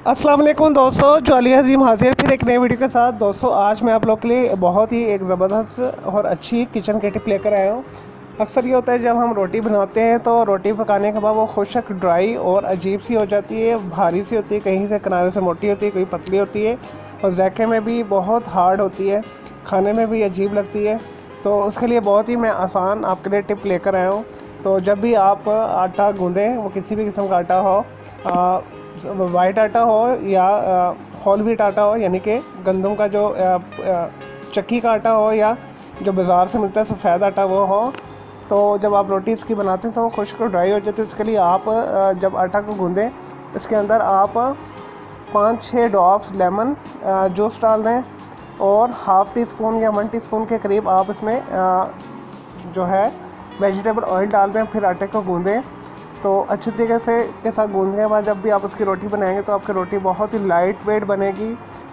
अस्सलाम वालेकुम दोस्तों, जॉली हज़ीम हाजिर फिर एक नई वीडियो के साथ। दोस्तों आज मैं आप लोग के लिए बहुत ही एक ज़बरदस्त और अच्छी किचन की टिप लेकर आया हूँ। अक्सर ये होता है जब हम रोटी बनाते हैं तो रोटी पकाने के बाद वो खुश्क ड्राई और अजीब सी हो जाती है, भारी सी होती है, कहीं से किनारे से मोटी होती है, कहीं पतली होती है और ज़ायके में भी बहुत हार्ड होती है, खाने में भी अजीब लगती है। तो उसके लिए बहुत ही मैं आसान आपके लिए टिप लेकर आया हूँ। तो जब भी आप आटा गूँधें, वो किसी भी किस्म का आटा हो, वाइट आटा हो या होल व्हीट आटा हो, यानी कि गंदम का जो चक्की का आटा हो या जो बाज़ार से मिलता है सफ़ेद आटा वो हो, तो जब आप रोटी इसकी बनाते हैं तो वो खुश्क और ड्राई हो जाती है। इसके लिए आप जब आटा को गूँधें, इसके अंदर आप 5-6 ड्रॉप्स लेमन जूस डाल दें और हाफ़ टी स्पून या 1 टीस्पून के करीब आप इसमें जो है वेजिटेबल ऑयल डाल दें। फिर आटे को गूँधें। तो अच्छी तरीके से के साथ गूँधने के बाद जब भी आप उसकी रोटी बनाएंगे तो आपकी रोटी बहुत ही लाइट वेट बनेगी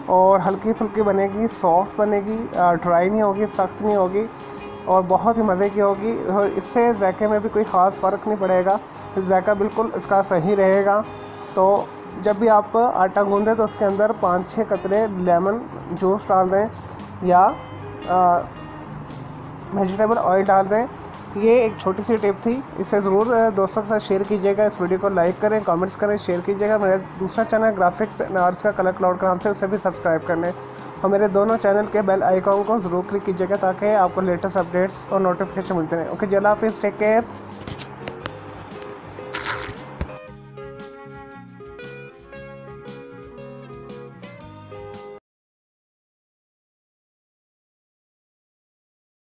और हल्की फुल्की बनेगी, सॉफ्ट बनेगी, ड्राई नहीं होगी, सख्त नहीं होगी और बहुत ही मज़े की होगी। और इससे जायके में भी कोई ख़ास फ़र्क नहीं पड़ेगा, जायका बिल्कुल इसका सही रहेगा। तो जब भी आप आटा गूँधें तो उसके अंदर 5-6 कतरे लेमन जूस डाल दें या वेजिटेबल ऑयल डाल दें। ये एक छोटी सी टिप थी, इसे ज़रूर दोस्तों के साथ शेयर कीजिएगा। इस वीडियो को लाइक करें, कमेंट्स करें, शेयर कीजिएगा। मेरा दूसरा चैनल ग्राफिक्स एंड आर्ट्स का कलर क्लाउड का नाम से, उसे भी सब्सक्राइब कर लें और मेरे दोनों चैनल के बेल आइकॉन को ज़रूर क्लिक कीजिएगा ताकि आपको लेटेस्ट अपडेट्स और नोटिफिकेशन मिलते रहें। ओके, अल्लाह हाफिज़, टेक केयर।